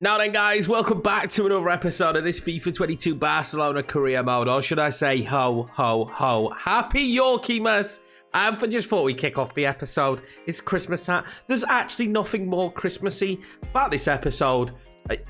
Now then, guys, welcome back to another episode of this FIFA 22 Barcelona career mode, or should I say, ho, ho, ho. Happy Yorkiemann! I just thought we'd kick off the episode. It's Christmas hat. There's actually nothing more Christmassy about this episode,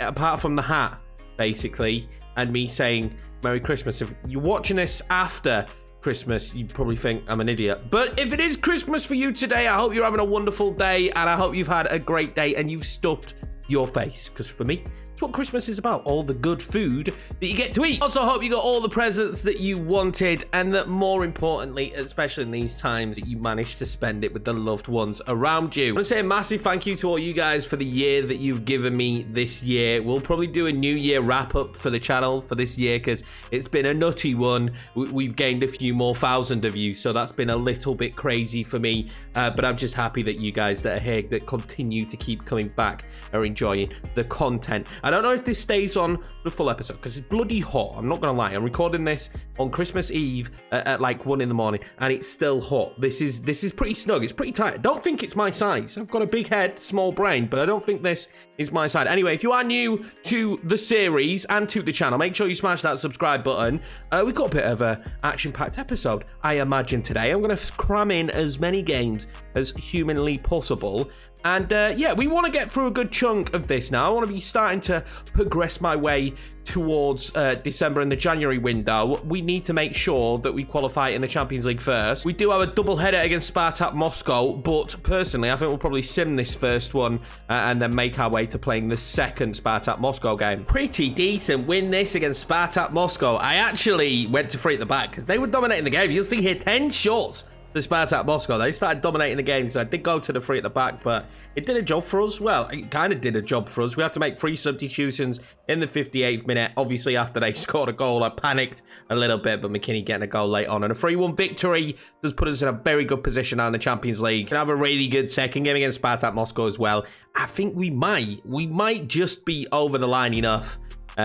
apart from the hat, basically, and me saying Merry Christmas. If you're watching this after Christmas, you probably think I'm an idiot. But if it is Christmas for you today, I hope you're having a wonderful day, and I hope you've had a great day, and you've stuffed your face, because for me, it's what Christmas is about, all the good food that you get to eat. Also hope you got all the presents that you wanted, and that more importantly, especially in these times, that you managed to spend it with the loved ones around you. I want to say a massive thank you to all you guys for the year that you've given me this year. We'll probably do a new year wrap up for the channel for this year, because it's been a nutty one. We've gained a few more thousand of you, so that's been a little bit crazy for me, but I'm just happy that you guys that are here, that continue to keep coming back, are enjoying the content. I don't know if this stays on the full episode because it's bloody hot. I'm not gonna lie. I'm recording this on Christmas Eve at like 1 in the morning, and it's still hot. This is pretty snug. It's pretty tight. I don't think it's my size. I've got a big head, small brain, but I don't think this is my size. Anyway, if you are new to the series and to the channel, make sure you smash that subscribe button. We've got a bit of a action-packed episode, I imagine, today. I'm gonna cram in as many games as humanly possible. And yeah, we want to get through a good chunk of this now. I want to be starting to progress my way towards December and the January window. We need to make sure that we qualify in the Champions League first. We do have a double header against Spartak Moscow, but personally, I think we'll probably sim this first one and then make our way to playing the second Spartak Moscow game. Pretty decent win this against Spartak Moscow. I actually went to free at the back because they were dominating the game. You'll see here 10 shots. The Spartak Moscow, they started dominating the game, so I did go to the free at the back, but it did a job for us. Well, it kind of did a job for us. We had to make 3 substitutions in the 58th minute. Obviously, after they scored a goal, I panicked a little bit, but McKinney getting a goal late on. And a 3-1 victory does put us in a very good position now in the Champions League. Can have a really good second game against Spartak Moscow as well. I think we might just be over the line enough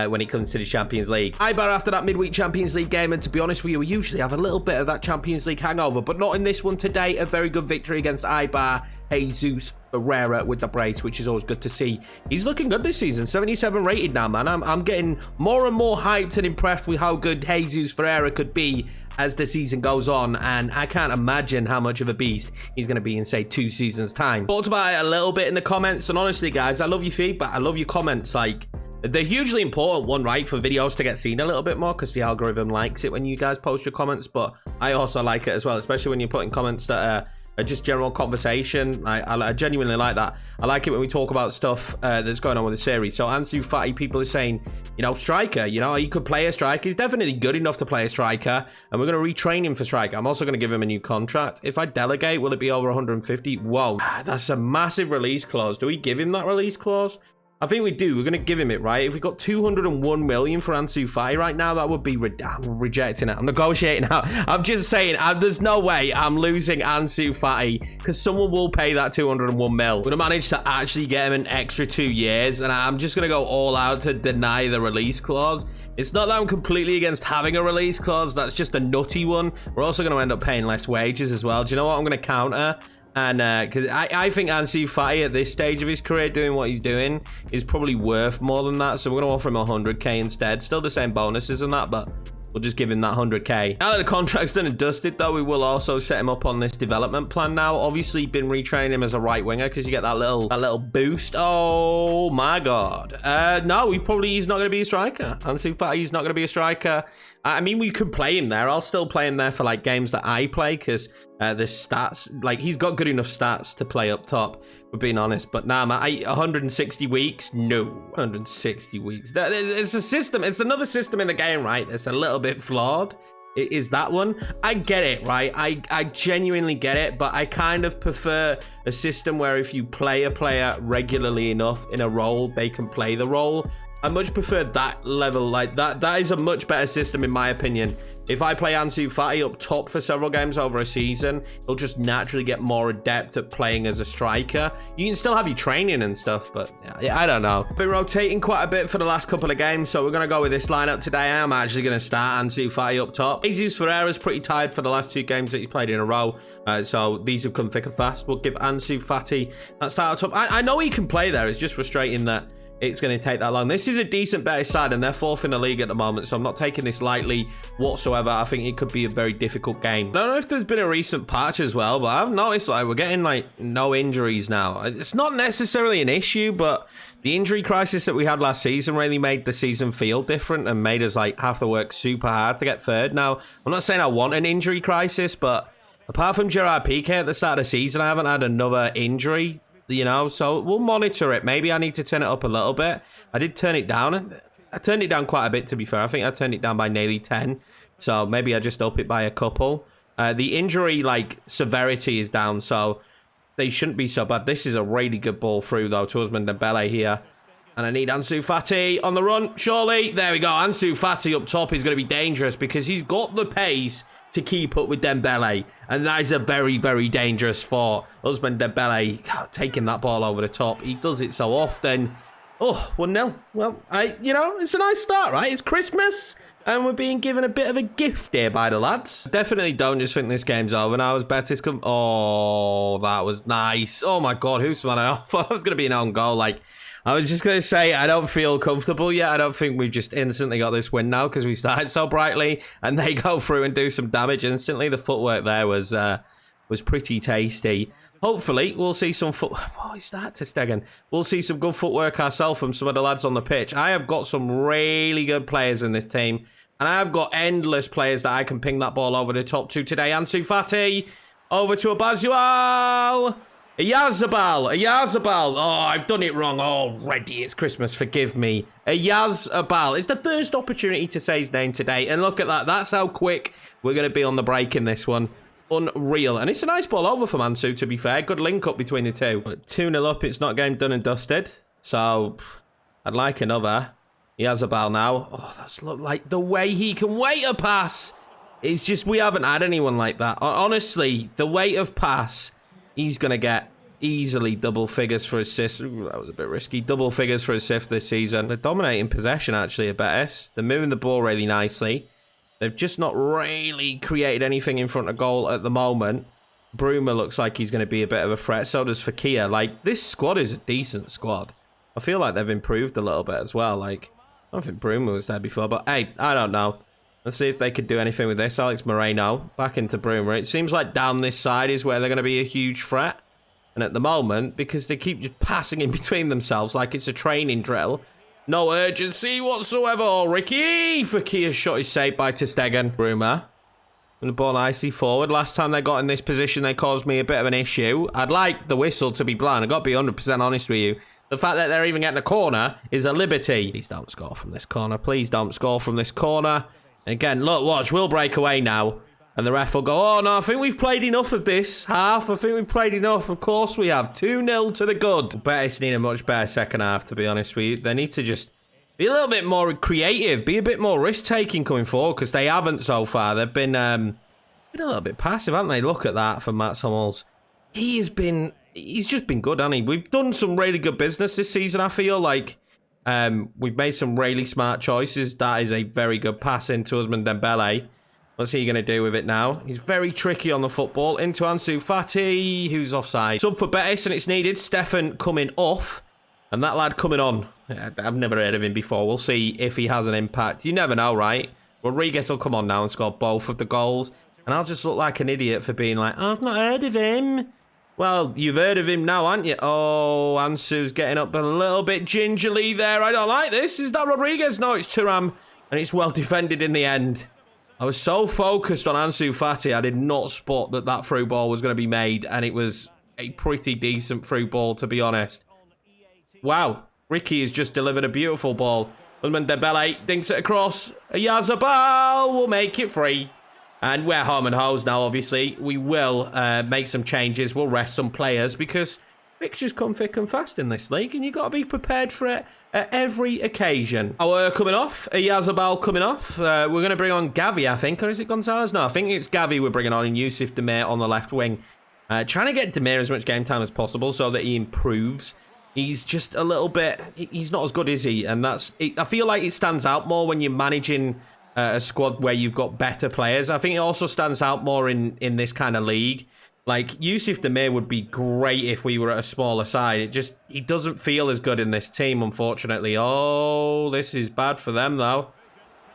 when it comes to the Champions League. IV'E after that midweek Champions League game, and to be honest with you, we usually have a little bit of that Champions League hangover, but not in this one today. A very good victory against IV'E. Jesus Ferreira with the brace, which is always good to see. He's looking good this season, 77 rated now, man. I'm getting more and more hyped and impressed with how good Jesus Ferreira could be as the season goes on, and I can't imagine how much of a beast he's going to be in, say, 2 seasons' time. Talked about it a little bit in the comments, and honestly, guys, I love your feedback. I love your comments. Like, the hugely important one, right, for videos to get seen a little bit more, because the algorithm likes it when you guys post your comments, but I also like it as well, especially when you're putting comments that are just general conversation. I genuinely like that. I like it when we talk about stuff that's going on with the series. So Ansu Fati, people are saying, you know, striker, you know, he could play a striker. He's definitely good enough to play a striker, and we're going to retrain him for striker. I'm also going to give him a new contract. If I delegate, will it be over 150? Whoa, that's a massive release clause. Do we give him that release clause? I think we do. We're going to give him it, right? If we got 201 million for Ansu Fati right now, that would be I'm rejecting it. I'm negotiating out. I'm just saying, there's no way I'm losing Ansu Fati, because someone will pay that 201 mil. We're going to manage to actually get him an extra 2 years, and I'm just going to go all out to deny the release clause. It's not that I'm completely against having a release clause. That's just a nutty one. We're also going to end up paying less wages as well. Do you know what I'm going to counter? And because I think Ansu Fati at this stage of his career doing what he's doing is probably worth more than that, so we're going to offer him 100k instead. Still the same bonuses and that, but we'll just give him that 100k. Now that the contract's done and dusted, though, we will also set him up on this development plan now. Obviously, been retraining him as a right winger because you get that little boost. Oh my god. No, he's not going to be a striker. Ansu Fati's not going to be a striker. I mean, we could play him there. I'll still play him there for like games that I play, because the stats, like, he's got good enough stats to play up top, for being honest. But nah, man, 160 weeks? No, 160 weeks. It's a system. It's another system in the game, right? It's a little bit flawed. It is that one. I get it, right? I genuinely get it, but I kind of prefer a system where if you play a player regularly enough in a role, they can play the role. I much prefer that level. Like, that is a much better system in my opinion. If I play Ansu Fati up top for several games over a season, he'll just naturally get more adept at playing as a striker. You can still have your training and stuff, but yeah, I don't know. Been rotating quite a bit for the last couple of games, so we're going to go with this lineup today. I am actually going to start Ansu Fati up top. Jesus Ferreira's pretty tired for the last 2 games that he's played in a row, so these have come thick and fast. We'll give Ansu Fati that start up top. I know he can play there. It's just frustrating that it's going to take that long. This is a decent Betis side, and they're fourth in the league at the moment, so I'm not taking this lightly whatsoever. I think it could be a very difficult game. I don't know if there's been a recent patch as well, but I've noticed like we're getting like no injuries now. It's not necessarily an issue, but the injury crisis that we had last season really made the season feel different and made us like have to work super hard to get third. Now, I'm not saying I want an injury crisis, but apart from Gerard Piqué at the start of the season, I haven't had another injury, you know, so we'll monitor it. Maybe I need to turn it up a little bit. I did turn it down. I turned it down quite a bit, to be fair. I think I turned it down by nearly 10, so maybe I just up it by a couple. The injury, like, severity is down, so they shouldn't be so bad. This is a really good ball through, though, to Ousmane Dembele here. And I need Ansu Fati on the run, surely. There we go. Ansu Fati up top is going to be dangerous because he's got the pace to keep up with Dembele. And that is a very, very dangerous for Ousmane Dembele. God, taking that ball over the top. He does it so often. Oh, 1-0. Well, you know, it's a nice start, right? It's Christmas. And we're being given a bit of a gift here by the lads. Definitely don't just think this game's over now as Betis come. Oh, that was nice. Oh my God, who's man? I thought it was going to be an own goal. Like, I was just going to say, I don't feel comfortable yet. I don't think we've just instantly got this win now because we started so brightly and they go through and do some damage instantly. The footwork there was pretty tasty. Hopefully, we'll see some Oh, is that ter Stegen? We'll see some good footwork ourselves from some of the lads on the pitch. I have got some really good players in this team. And I've got endless players that I can ping that ball over the top to today. Ansu Fati, over to Abazzual. Oyarzabal. Oh, I've done it wrong already. It's Christmas, forgive me. Oyarzabal. It's the first opportunity to say his name today. And look at that. That's how quick we're going to be on the break in this one. Unreal. And it's a nice ball over for Ansu, to be fair. Good link up between the two. But 2-0 up, it's not game done and dusted. So, I'd like another. Oyarzabal now. Oh, that's look like the way he can wait a pass. It's just, we haven't had anyone like that. Honestly, the weight of pass, he's going to get easily double figures for assists. Ooh, that was a bit risky. Double figures for assists this season. They're dominating possession, actually, at Betis. They're moving the ball really nicely. They've just not really created anything in front of goal at the moment. Bruma looks like he's going to be a bit of a threat. So does Fekir. Like, this squad is a decent squad. I feel like they've improved a little bit as well. Like, I don't think Bruma was there before, but hey, I don't know. Let's see if they could do anything with this. Alex Moreno, back into Bruma. It seems like down this side is where they're going to be a huge threat. And at the moment, because they keep just passing in between themselves like it's a training drill, no urgency whatsoever. Oh, Ricky! Fekir's shot is saved by ter Stegen. Bruma. And the ball nicely forward. Last time they got in this position, they caused me a bit of an issue. I'd like the whistle to be blown. I've got to be 100% honest with you. The fact that they're even getting a corner is a liberty. Please don't score from this corner. Please don't score from this corner. Again, look, watch. We'll break away now. And the ref will go, oh, no, I think we've played enough of this half. I think we've played enough. Of course we have. 2-0 to the good. Betis need a much better second half, to be honest with you. They need to just be a little bit more creative. Be a bit more risk-taking coming forward, because they haven't so far. They've been a little bit passive, haven't they? Look at that from Mats Hummels. He's just been good, hasn't he? We've done some really good business this season, I feel like. We've made some really smart choices. That is a very good pass into Ousmane Dembele. What's he going to do with it now? He's very tricky on the football. Into Ansu Fati, who's offside. Sub for Betis, and it's needed. Stefan coming off, and that lad coming on. I've never heard of him before. We'll see if he has an impact. You never know, right? Rodriguez will come on now and score both of the goals. And I'll just look like an idiot for being like, oh, I've not heard of him. Well, you've heard of him now, haven't you? Oh, Ansu's getting up a little bit gingerly there. I don't like this. Is that Rodriguez? No, it's Thuram. And it's well defended in the end. I was so focused on Ansu Fati, I did not spot that that through ball was going to be made. And it was a pretty decent through ball, to be honest. Wow. Ricky has just delivered a beautiful ball. Ousmane Dembele dinks it across. Oyarzabal will make it free. And we're home and hose now, obviously. We will make some changes. We'll rest some players because fixtures come thick and fast in this league, and you've got to be prepared for it at every occasion. Our coming off. Oyarzabal coming off. We're going to bring on Gavi, I think. Or is it Gonzalez? No, I think it's Gavi we're bringing on, and Yusuf Demir on the left wing. Trying to get Demir as much game time as possible so that he improves. He's just a little bit... He's not as good, is he? And I feel like it stands out more when you're managing... a squad where you've got better players. I think it also stands out more in this kind of league Like, Yusuf Demir would be great if we were at a smaller side. He doesn't feel as good in this team, unfortunately. Oh, this is bad for them, though.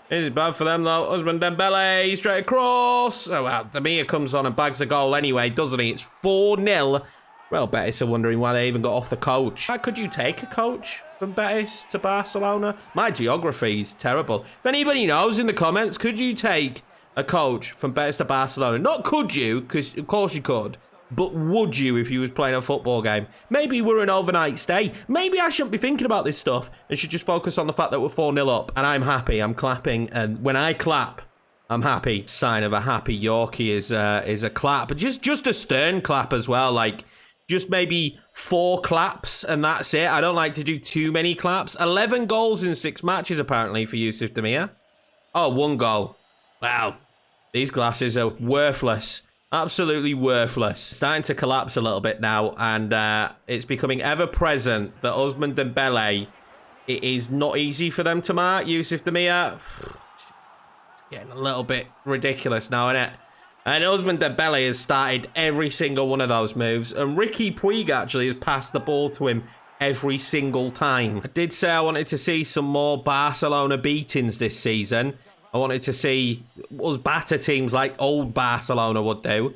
This is bad for them, though. Ousmane Dembele, straight across. Oh, well, Demir comes on and bags a goal anyway, doesn't he? It's 4-0. Real Betis are wondering why they even got off the coach. How could you take a coach from Betis to Barcelona? My geography is terrible. If anybody knows in the comments, could you take a coach from Betis to Barcelona? Not could you, because of course you could, but would you if you was playing a football game? Maybe we're an overnight stay. Maybe I shouldn't be thinking about this stuff and should just focus on the fact that we're 4-0 up. And I'm happy. I'm clapping. And when I clap, I'm happy. Sign of a happy Yorkie is a clap. But just a stern clap as well. Like, just maybe 4 claps and that's it. I don't like to do too many claps. 11 goals in 6 matches apparently for Yusuf Demir. Oh, 1 goal. Wow, these glasses are worthless. Absolutely worthless. Starting to collapse a little bit now, and it's becoming ever present that Ousmane Dembele, it is not easy for them to mark. Yusuf Demir, getting a little bit ridiculous now, isn't it? And Ousmane Dembele has started every single one of those moves, and Ricky Puig actually has passed the ball to him every single time. I did say I wanted to see some more Barcelona beatings this season. I wanted to see us batter teams like old Barcelona would do.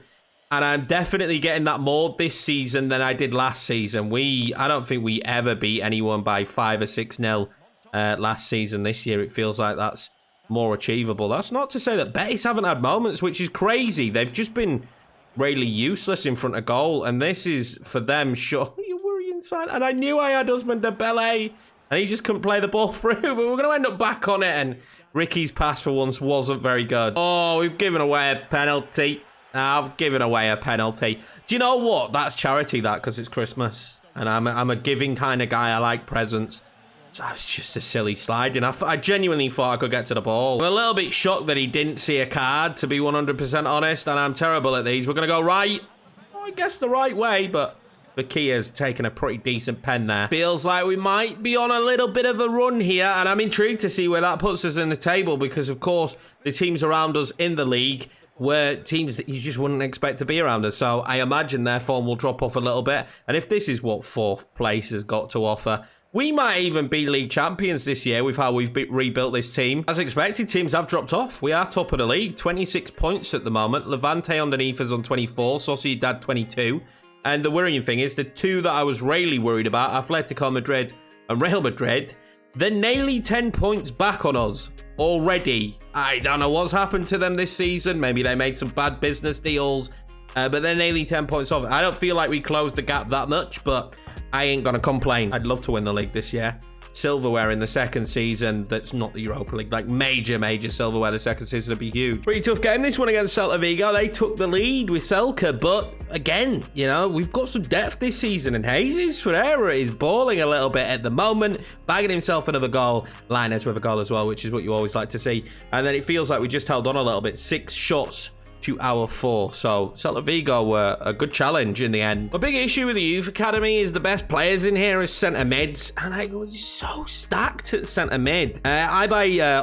And I'm definitely getting that more this season than I did last season. I don't think we ever beat anyone by 5 or 6-0 last season. This year, it feels like that's more achievable. That's not to say that Betis haven't had moments, which is crazy. They've just been really useless in front of goal. And this is, for them, sure. You're worrying, son. And I knew I had Ousmane Dembele. And he just couldn't play the ball through. But we're going to end up back on it. And Ricky's pass for once wasn't very good. Oh, we've given away a penalty. I've given away a penalty. Do you know what? That's charity, that, because it's Christmas. And I'm a giving kind of guy. I like presents. So it's just a silly sliding. I genuinely thought I could get to the ball. I'm a little bit shocked that he didn't see a card, to be 100% honest. And I'm terrible at these. We're going to go right. Oh, I guess the right way, but Vakia's taken a pretty decent pen there. Feels like we might be on a little bit of a run here, and I'm intrigued to see where that puts us in the table because, of course, the teams around us in the league were teams that you just wouldn't expect to be around us. So I imagine their form will drop off a little bit. And if this is what 4th place has got to offer, we might even be league champions this year with how we've rebuilt this team. As expected, teams have dropped off. We are top of the league, 26 points at the moment. Levante underneath us on 24, Sociedad 22. And the worrying thing is, the 2 that I was really worried about, Atletico Madrid and Real Madrid, they're nearly 10 points back on us already. I don't know what's happened to them this season. Maybe they made some bad business deals, but they're nearly 10 points off. I don't feel like we closed the gap that much, but I ain't going to complain. I'd love to win the league this year. Silverware in the second season that's not the Europa League, like major silverware the second season would be huge. Pretty tough game this one against Celta Vigo. They took the lead with Selke, but again, you know, we've got some depth this season, and Jesus Ferreira is balling a little bit at the moment, bagging himself another goal. Linus with a goal as well, which is what you always like to see. And then it feels like we just held on a little bit. 6 shots to our 4. So Celta Vigo were a good challenge in the end. The big issue with the youth academy is the best players in here as centre mids, and I was so stacked at centre mid. IV'E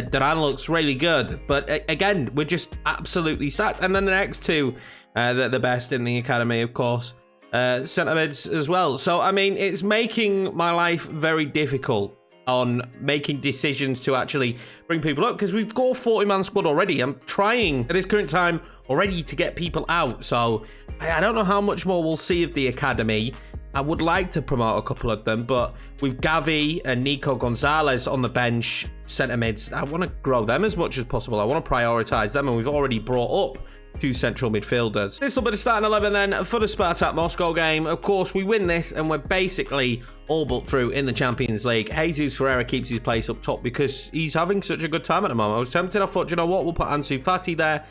Duran looks really good, but again, we're just absolutely stacked. And then the next 2, the best in the academy, of course, centre mids as well. So I mean, it's making my life very difficult on making decisions to actually bring people up because we've got a 40-man squad already. I'm trying at this current time already to get people out, so I don't know how much more we'll see of the academy. I would like to promote a couple of them, but with Gavi and Nico Gonzalez on the bench, centre mids, I want to grow them as much as possible. I want to prioritise them, and we've already brought up 2 central midfielders. This will be the starting 11 then for the Spartak Moscow game. Of course, we win this and we're basically all but through in the Champions League. Jesus Ferreira keeps his place up top because he's having such a good time at the moment. I was tempted. I thought, you know what, we'll put Ansu Fati there,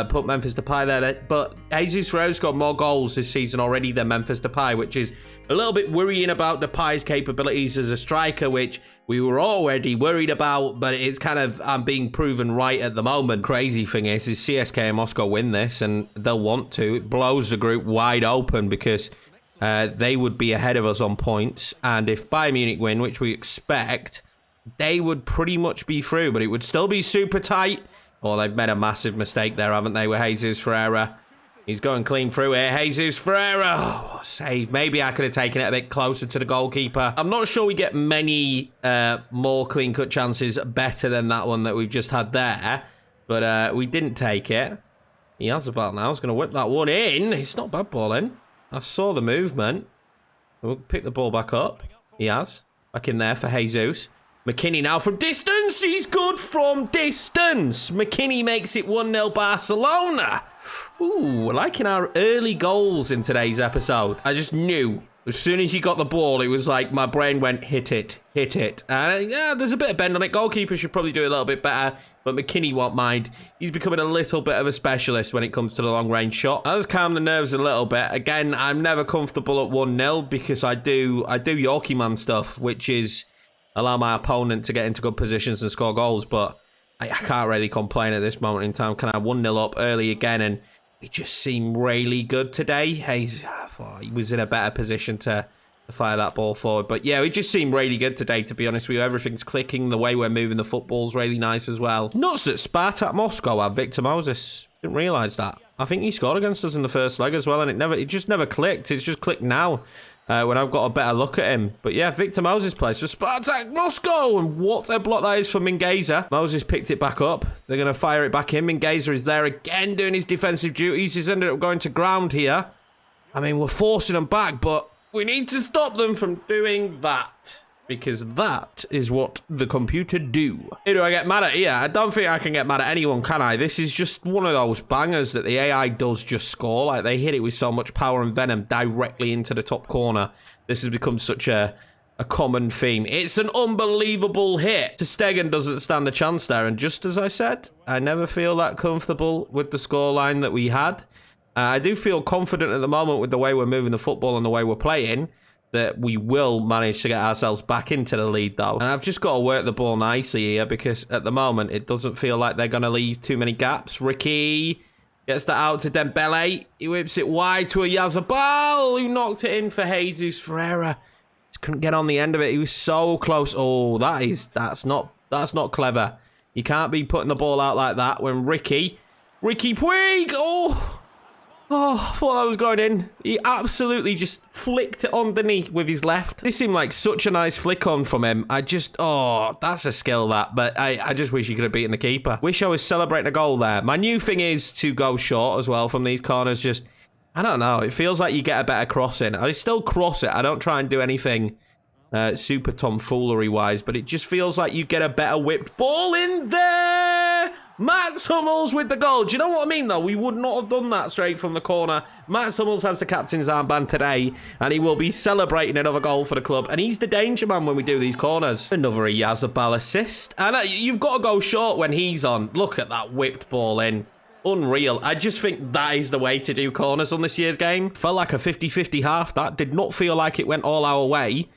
put Memphis Depay there. But Jesus Ferreira's got more goals this season already than Memphis Depay, which is a little bit worrying about Depay's capabilities as a striker, which we were already worried about, but it's kind of being proven right at the moment. Crazy thing is CSK and Moscow win this, and they'll want to. It blows the group wide open because they would be ahead of us on points, and if Bayern Munich win, which we expect, they would pretty much be through, but it would still be super tight. Oh, they've made a massive mistake there, haven't they, with Jesus Ferreira? He's going clean through here. Jesus Ferreira. Oh, save. Maybe I could have taken it a bit closer to the goalkeeper. I'm not sure we get many more clean-cut chances better than that one that we've just had there. But we didn't take it. He has the ball now. He's going to whip that one in. It's not bad ball in. I saw the movement. We'll pick the ball back up. He has. Back in there for Jesus. McKinney now from distance. He's good from distance. McKinney makes it 1-0 Barcelona. Ooh, liking our early goals in today's episode. I just knew as soon as he got the ball, it was like my brain went, hit it, hit it. And yeah, there's a bit of bend on it. Goalkeeper should probably do a little bit better, but McKinney won't mind. He's becoming a little bit of a specialist when it comes to the long range shot. That has calmed the nerves a little bit. Again, I'm never comfortable at 1-0 because I do Yorkiemann stuff, which is allow my opponent to get into good positions and score goals, but I can't really complain at this moment in time. Can I 1-0 up early again? And we just seem really good today. He was in a better position to fire that ball forward. But yeah, we just seem really good today, to be honest with you. Everything's clicking. The way we're moving the football's really nice as well. Nuts that Spartak Moscow have Victor Moses. Didn't realise that. I think he scored against us in the first leg as well, and it just never clicked. It's just clicked now. When I've got a better look at him. But yeah, Victor Moses plays for Spartak Moscow. And what a block that is for Mingueza. Moses picked it back up. They're going to fire it back in. Mingueza is there again doing his defensive duties. He's ended up going to ground here. I mean, we're forcing them back, but we need to stop them from doing that. Because that is what the computer do. Who do I get mad at here? I don't think I can get mad at anyone, can I? This is just one of those bangers that the AI does just score. Like, they hit it with so much power and venom directly into the top corner. This has become such a common theme. It's an unbelievable hit. Stegen doesn't stand a chance there. And just as I said, I never feel that comfortable with the scoreline that we had. I do feel confident at the moment with the way we're moving the football and the way we're playing, that we will manage to get ourselves back into the lead, though. And I've just got to work the ball nicely here because at the moment it doesn't feel like they're going to leave too many gaps. Ricky gets that out to Dembele. He whips it wide to a Yazabal, who knocked it in for Jesus Ferreira. Just couldn't get on the end of it. He was so close. Oh, that's not clever. You can't be putting the ball out like that when Ricky Puig. Oh, I thought that was going in. He absolutely just flicked it underneath with his left. This seemed like such a nice flick on from him. That's a skill, that. But I just wish he could have beaten the keeper. Wish I was celebrating a goal there. My new thing is to go short as well from these corners. Just, I don't know. It feels like you get a better crossing. I still cross it. I don't try and do anything super tomfoolery-wise. But it just feels like you get a better whipped ball in there. Max Hummels with the goal. Do you know what I mean, though? We would not have done that straight from the corner. Max Hummels has the captain's armband today, and he will be celebrating another goal for the club. And he's the danger man when we do these corners. Another Yazabal assist. And you've got to go short when he's on. Look at that whipped ball in. Unreal. I just think that is the way to do corners on this year's game. Felt like a 50-50 half. That did not feel like it went all our way.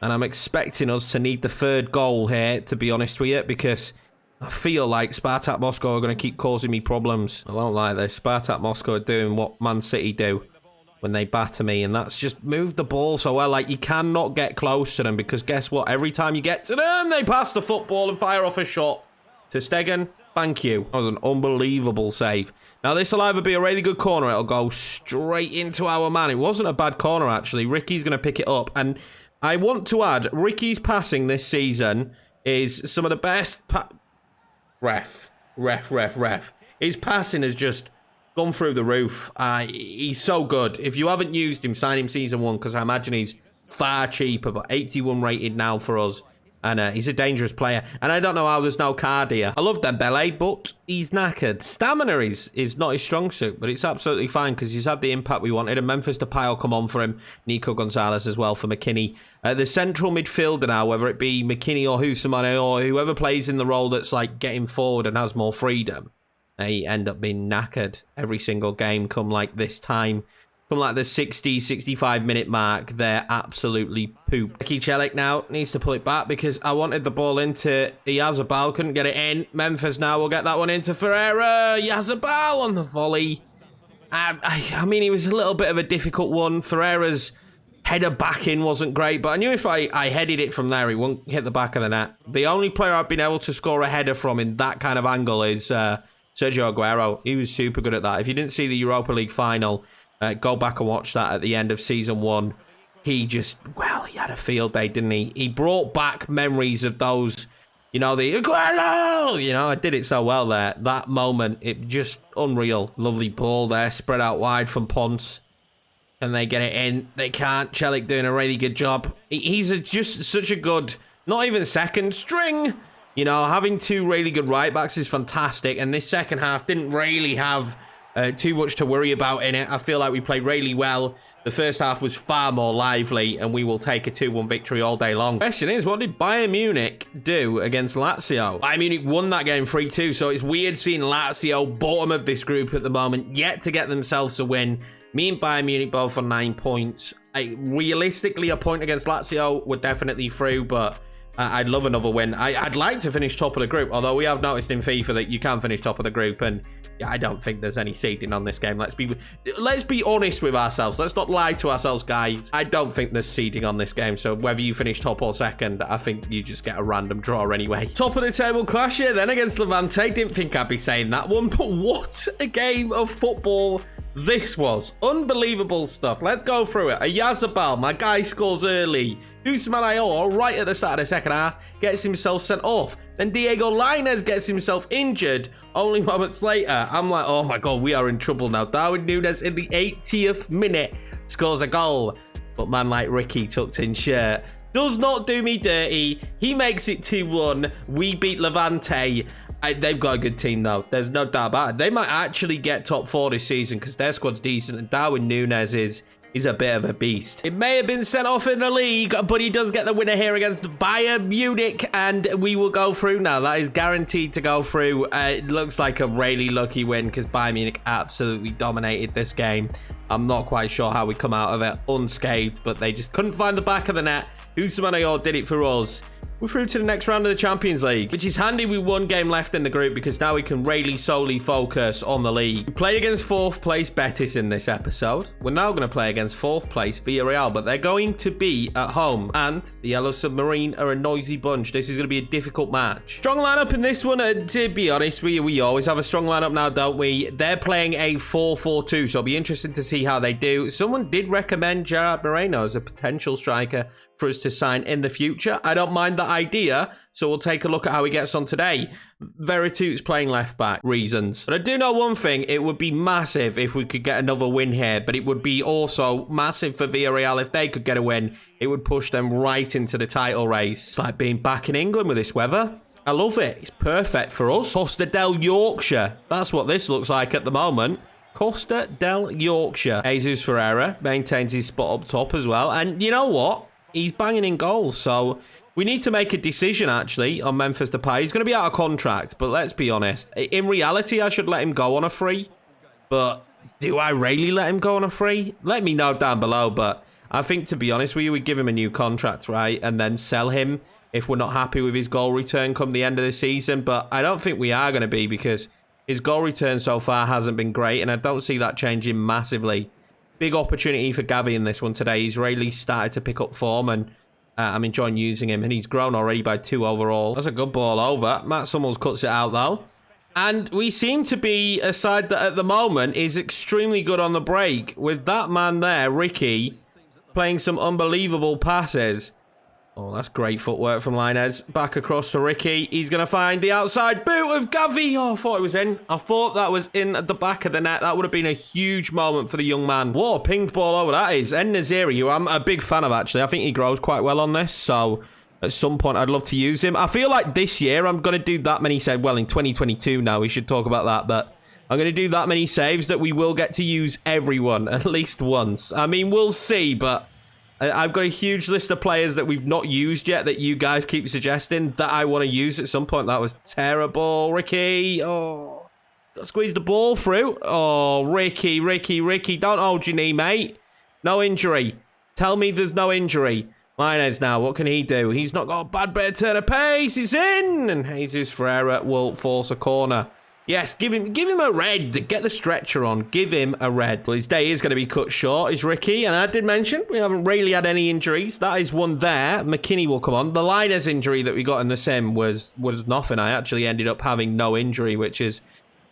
And I'm expecting us to need the third goal here, to be honest with you, because I feel like Spartak Moscow are going to keep causing me problems. I don't like this. Spartak Moscow are doing what Man City do when they batter me, and that's just move the ball so well. Like, you cannot get close to them because guess what? Every time you get to them, they pass the football and fire off a shot. To Stegen, thank you. That was an unbelievable save. Now, this will either be a really good corner, it'll go straight into our man. It wasn't a bad corner, actually. Ricky's going to pick it up, and I want to add, Ricky's passing this season is some of the best... Ref. His passing has just gone through the roof. He's so good. If you haven't used him, sign him season 1, because I imagine he's far cheaper, but 81 rated now for us. And he's a dangerous player. And I don't know how there's no card here. I love Dembele, but he's knackered. Stamina is not his strong suit, but it's absolutely fine because he's had the impact we wanted. And Memphis Depay will come on for him. Nico Gonzalez as well for McKinney. The central midfielder now, whether it be McKinney or Husamane or whoever plays in the role that's like getting forward and has more freedom, they end up being knackered every single game come like this time. Come like the 60, 65 minute mark, they're absolutely pooped. Chelik now needs to pull it back because I wanted the ball into Yazabal, couldn't get it in. Memphis now will get that one into Ferreira. Yazabal on the volley. I mean, it was a little bit of a difficult one. Ferreira's header back in wasn't great, but I knew if I headed it from there, it wouldn't hit the back of the net. The only player I've been able to score a header from in that kind of angle is Sergio Aguero. He was super good at that. If you didn't see the Europa League final, go back and watch that at the end of season 1. He just, well, he had a field day, didn't he? He brought back memories of those, you know, the Aguero! You know, I did it so well there. That moment, it just unreal. Lovely ball there, spread out wide from Ponce. And they get it in. They can't. Celik doing a really good job. He's just such a good, not even second string. You know, having 2 really good right backs is fantastic. And this second half didn't really have too much to worry about in it. I feel like we played really well. The first half was far more lively, and we will take a 2-1 victory all day long. Question is, what did Bayern Munich do against Lazio? Bayern Munich won that game 3-2, so it's weird seeing Lazio, bottom of this group at the moment, yet to get themselves a win. Me and Bayern Munich both on 9 points. Realistically, a point against Lazio, we're definitely through, but I'd love another win. I'd like to finish top of the group, although we have noticed in FIFA that you can finish top of the group, and yeah, I don't think there's any seeding on this game. Let's be honest with ourselves. Let's not lie to ourselves, guys. I don't think there's seeding on this game, so whether you finish top or second, I think you just get a random draw anyway. Top of the table clash here then against Levante. Didn't think I'd be saying that one, but what a game of football this was. Unbelievable stuff. Let's go through it. Ayazabal, my guy, scores early. Ousmane Ayor, right at the start of the second half, gets himself sent off. Then Diego Lainez gets himself injured. Only moments later, I'm like, oh my God, we are in trouble now. Darwin Núñez in the 80th minute scores a goal. But man like Ricky, tucked in shirt, does not do me dirty. He makes it 2-1. We beat Levante. They've got a good team, though. There's no doubt about it. They might actually get top 4 this season because their squad's decent. And Darwin Núñez is a bit of a beast. It may have been sent off in the league, but he does get the winner here against Bayern Munich. And we will go through now. That is guaranteed to go through. It looks like a really lucky win because Bayern Munich absolutely dominated this game. I'm not quite sure how we come out of it unscathed, but they just couldn't find the back of the net. Ousmane Ayor did it for us. We're through to the next round of the Champions League, which is handy with 1 game left in the group because now we can really solely focus on the league. We played against 4th place Betis in this episode. We're now going to play against 4th place Villareal, but they're going to be at home. And the Yellow Submarine are a noisy bunch. This is going to be a difficult match. Strong lineup in this one. To be honest, we always have a strong lineup now, don't we? They're playing a 4-4-2, so it'll be interesting to see how they do. Someone did recommend Gerard Moreno as a potential striker for us to sign in the future. I don't mind that idea, so we'll take a look at how he gets on today. Veretout playing left back, reasons. But I do know one thing, it would be massive if we could get another win here, but it would be also massive for Villareal if they could get a win. It would push them right into the title race. It's like being back in England with this weather. I love it. It's perfect for us. Costa del Yorkshire. That's what this looks like at the moment. Costa del Yorkshire. Jesus Ferreira maintains his spot up top as well. And you know what? He's banging in goals, so we need to make a decision, actually, on Memphis Depay. He's going to be out of contract, but let's be honest. In reality, I should let him go on a free, but do I really let him go on a free? Let me know down below, but I think, to be honest with you, we give him a new contract, right, and then sell him if we're not happy with his goal return come the end of the season, but I don't think we are going to be because his goal return so far hasn't been great, and I don't see that changing massively. Big opportunity for Gavi in this one today. He's really started to pick up form, and I'm enjoying using him. And he's grown already by 2 overall. That's a good ball over. Matt Summels cuts it out, though. And we seem to be a side that, at the moment, is extremely good on the break. With that man there, Ricky, playing some unbelievable passes. Oh, that's great footwork from Lainez. Back across to Ricky. He's going to find the outside boot of Gavi. Oh, I thought it was in. I thought that was in at the back of the net. That would have been a huge moment for the young man. What a pinged ball over that is. En-Nesyri, who I'm a big fan of, actually. I think he grows quite well on this. So, at some point, I'd love to use him. I feel like this year, I'm going to do that many saves. Well, in 2022 now, we should talk about that. But I'm going to do that many saves that we will get to use everyone at least once. I mean, we'll see, but I've got a huge list of players that we've not used yet that you guys keep suggesting that I want to use at some point. That was terrible. Ricky. Oh, got to squeeze the ball through. Oh, Ricky. Don't hold your knee, mate. No injury. Tell me there's no injury. Lainez now. What can he do? He's not got a bad bit of turn of pace. He's in. And Jesus Ferreira will force a corner. Yes, give him a red. Get the stretcher on. Give him a red. Well, his day is going to be cut short, is Ricky. And I did mention we haven't really had any injuries. That is one there. McKinney will come on. The Lainez injury that we got in the sim was nothing. I actually ended up having no injury, which is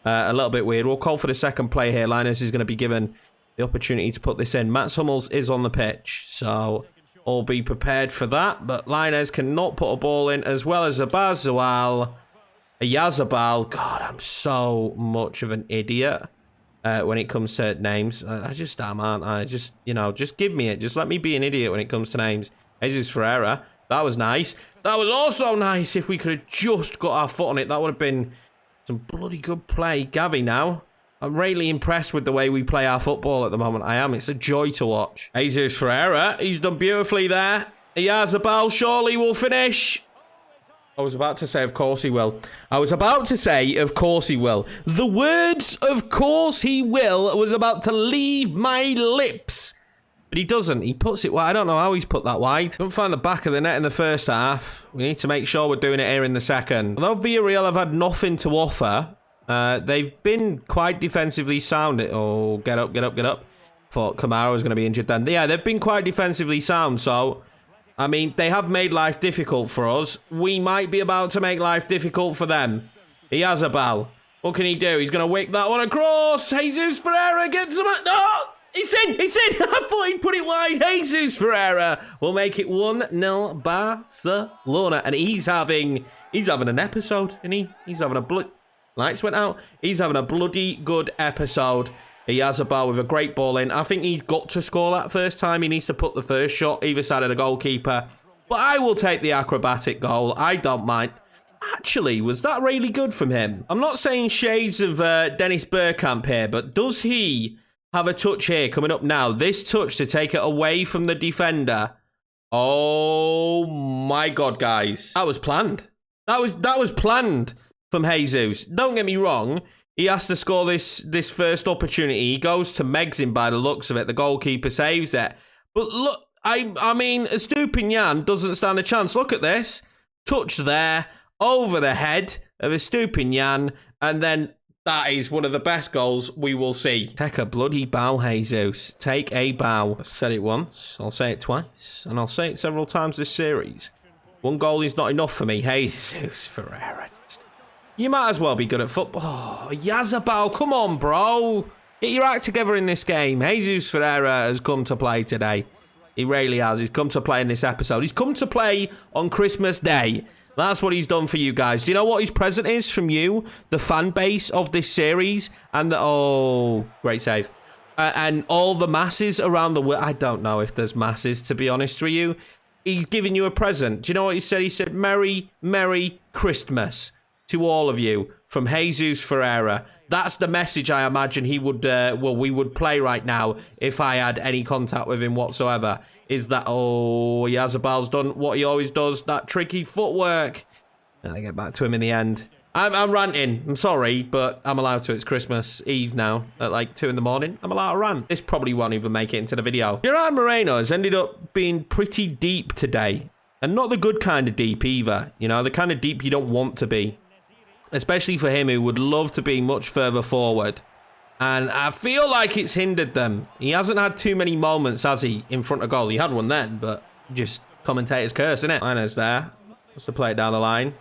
A little bit weird. We'll call for the second play here. Linus is going to be given the opportunity to put this in. Mats Hummels is on the pitch, so all be prepared for that. But Linus cannot put a ball in, as well as a Yazabal. God, I'm so much of an idiot when it comes to names. I just am, aren't I? Just, you know, just give me it. Just let me be an idiot when it comes to names. Jesus Ferreira. That was nice. That was also nice. If we could have just got our foot on it, that would have been some bloody good play. Gavi now. I'm really impressed with the way we play our football at the moment. I am. It's a joy to watch. Jesus Ferreira. He's done beautifully there. Yazabal surely will finish. I was about to say, of course he will. The words, of course he will, was about to leave my lips. But he doesn't. He puts it wide. I don't know how he's put that wide. Couldn't find the back of the net in the first half. We need to make sure we're doing it here in the second. Although Villareal have had nothing to offer, they've been quite defensively sound. Oh, get up. Thought Kamara was going to be injured then. Yeah, they've been quite defensively sound, so I mean, they have made life difficult for us. We might be about to make life difficult for them. He has a ball. What can he do? He's going to wick that one across. Jesus Ferreira gets him. Oh, he's in. I thought he'd put it wide. Jesus Ferreira will make it 1-0 Barcelona. And he's having an episode, isn't he? He's having a blood. Lights went out. He's having a bloody good episode. He has a ball with a great ball in. I think he's got to score that first time. He needs to put the first shot either side of the goalkeeper. But I will take the acrobatic goal. I don't mind. Actually, was that really good from him? I'm not saying shades of Dennis Bergkamp here, but does he have a touch here coming up now? This touch to take it away from the defender. Oh my God, guys. That was planned. That was planned from Jesus. Don't get me wrong. He has to score this first opportunity. He goes to Megs him by the looks of it. The goalkeeper saves it. But look, I mean, Estupiñán doesn't stand a chance. Look at this. Touch there, over the head of Estupiñán, and then that is one of the best goals we will see. Take a bloody bow, Jesus. Take a bow. I've said it once. I'll say it twice. And I'll say it several times this series. One goal is not enough for me. Jesus Ferreira. You might as well be good at football. Oh, Yazabal, come on, bro. Get your act together in this game. Jesus Ferreira has come to play today. He really has. He's come to play in this episode. He's come to play on Christmas Day. That's what he's done for you guys. Do you know what his present is from you? The fan base of this series. And oh, great save. And all the masses around the world. I don't know if there's masses, to be honest with you. He's giving you a present. Do you know what he said? He said, Merry, Merry Christmas. To all of you from Jesus Ferreira. That's the message I imagine he would, we would play right now if I had any contact with him whatsoever. Is that, oh, Yazabal's done what he always does, that tricky footwork. And I get back to him in the end. I'm ranting. I'm sorry, but I'm allowed to. It's Christmas Eve now at like 2 in the morning. I'm allowed to rant. This probably won't even make it into the video. Gerard Moreno has ended up being pretty deep today. And not the good kind of deep either. You know, the kind of deep you don't want to be. Especially for him, who would love to be much further forward. And I feel like it's hindered them. He hasn't had too many moments, has he, in front of goal? He had one then, but just commentator's curse, isn't it? Liner's there. Wants to play it down the line.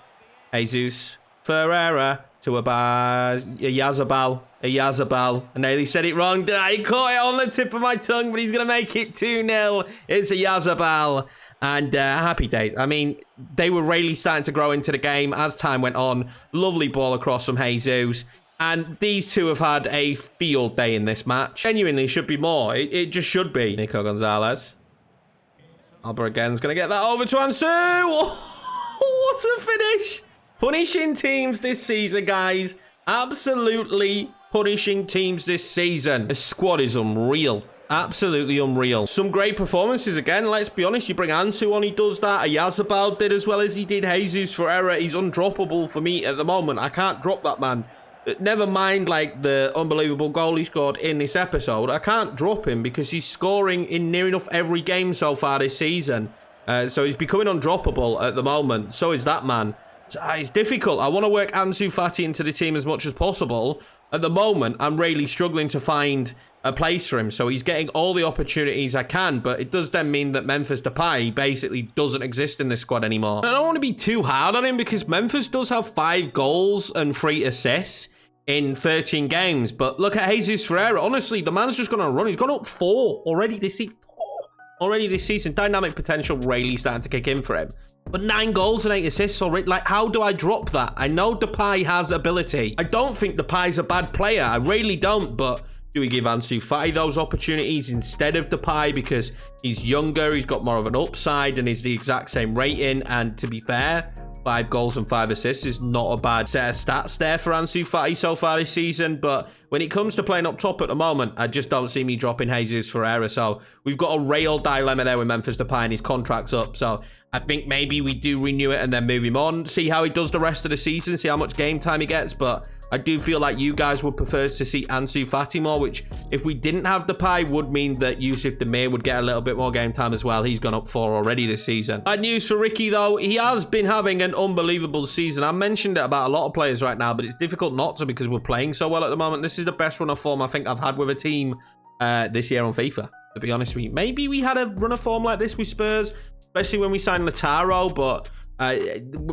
Jesus Ferreira to a Yazabal. I nearly said it wrong. I caught it on the tip of my tongue, but he's going to make it 2-0. It's a Yazabal. And happy days. I mean, they were really starting to grow into the game as time went on. Lovely ball across from Jesus. And these two have had a field day in this match. Genuinely should be more. It just should be. Nico Gonzalez. Alba again's going to get that over to Ansu. Oh, what a finish. Punishing teams this season, guys. Absolutely punishing teams this season. The squad is unreal. Absolutely unreal. Some great performances again. Let's be honest. You bring Ansu on, he does that. Yazabal did as well as he did. Jesus Ferreira, he's undroppable for me at the moment. I can't drop that man. Never mind like the unbelievable goal he scored in this episode. I can't drop him because he's scoring in near enough every game so far this season. So he's becoming undroppable at the moment. So is that man. It's difficult. I want to work Ansu Fati into the team as much as possible. At the moment, I'm really struggling to find a place for him. So he's getting all the opportunities I can, but it does then mean that Memphis Depay basically doesn't exist in this squad anymore. I don't want to be too hard on him because Memphis does have 5 goals and 3 assists. in 13 games. But look at Jesus Ferreira. Honestly, the man's just going to run. He's gone up 4 already this season. Already this season. Dynamic potential really starting to kick in for him. But 9 goals and 8 assists already. Like, how do I drop that? I know Depay has ability. I don't think Depay's a bad player. I really don't. But do we give Ansu Fati those opportunities instead of Depay? Because he's younger, he's got more of an upside, and he's the exact same rating. And to be fair, 5 goals and 5 assists is not a bad set of stats there for Ansu Fati so far this season. But when it comes to playing up top at the moment, I just don't see me dropping Jesus Ferreira. So we've got a real dilemma there with Memphis Depay, and his contract's up. So I think maybe we do renew it and then move him on, see how he does the rest of the season, see how much game time he gets. But I do feel like you guys would prefer to see Ansu Fati more, which if we didn't have Depay would mean that Yusuf Demir would get a little bit more game time as well. He's gone up 4 already this season. Bad news for Ricky though. He has been having an unbelievable season. I mentioned it about a lot of players right now, but it's difficult not to because we're playing so well at the moment. This is the best run of form I think I've had with a team this year on FIFA, to be honest with you. Maybe we had a run of form like this with Spurs, especially when we signed Lautaro, but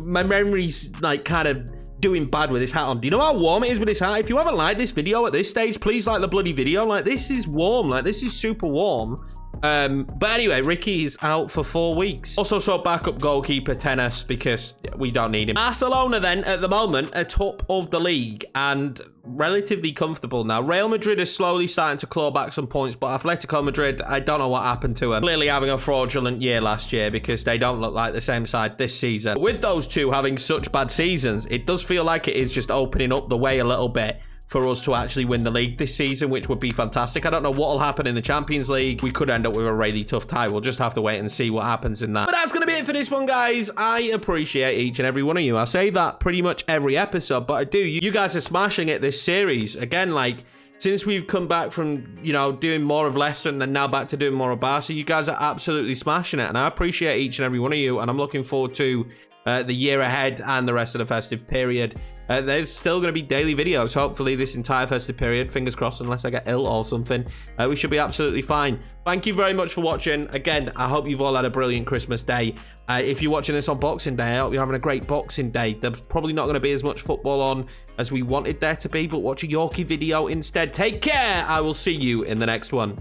my memory's like kind of doing bad with this hat on. Do you know how warm it is with this hat? If you haven't liked this video at this stage, please like the bloody video. Like, this is warm. Like, this is super warm. But anyway, Ricky's out for 4 weeks. Also saw backup goalkeeper Tennis because we don't need him. Barcelona then at the moment are top of the league and relatively comfortable now. Real Madrid is slowly starting to claw back some points, but Atletico Madrid, I don't know what happened to them. Clearly having a fraudulent year last year because they don't look like the same side this season. With those two having such bad seasons, it does feel like it is just opening up the way a little bit for us to actually win the league this season, which would be fantastic. I don't know what will happen in the Champions League. We could end up with a really tough tie. We'll just have to wait and see what happens in that. But that's going to be it for this one, guys. I appreciate each and every one of you. I say that pretty much every episode, but I do. You guys are smashing it this series. Again, like, since we've come back from, you know, doing more of Leicester and then now back to doing more of Barca, you guys are absolutely smashing it. And I appreciate each and every one of you. And I'm looking forward to the year ahead and the rest of the festive period. There's still going to be daily videos, hopefully, this entire festive period. Fingers crossed, unless I get ill or something. We should be absolutely fine. Thank you very much for watching. Again, I hope you've all had a brilliant Christmas day. If you're watching this on Boxing Day, I hope you're having a great Boxing Day. There's probably not going to be as much football on as we wanted there to be, but watch a Yorkie video instead. Take care. I will see you in the next one.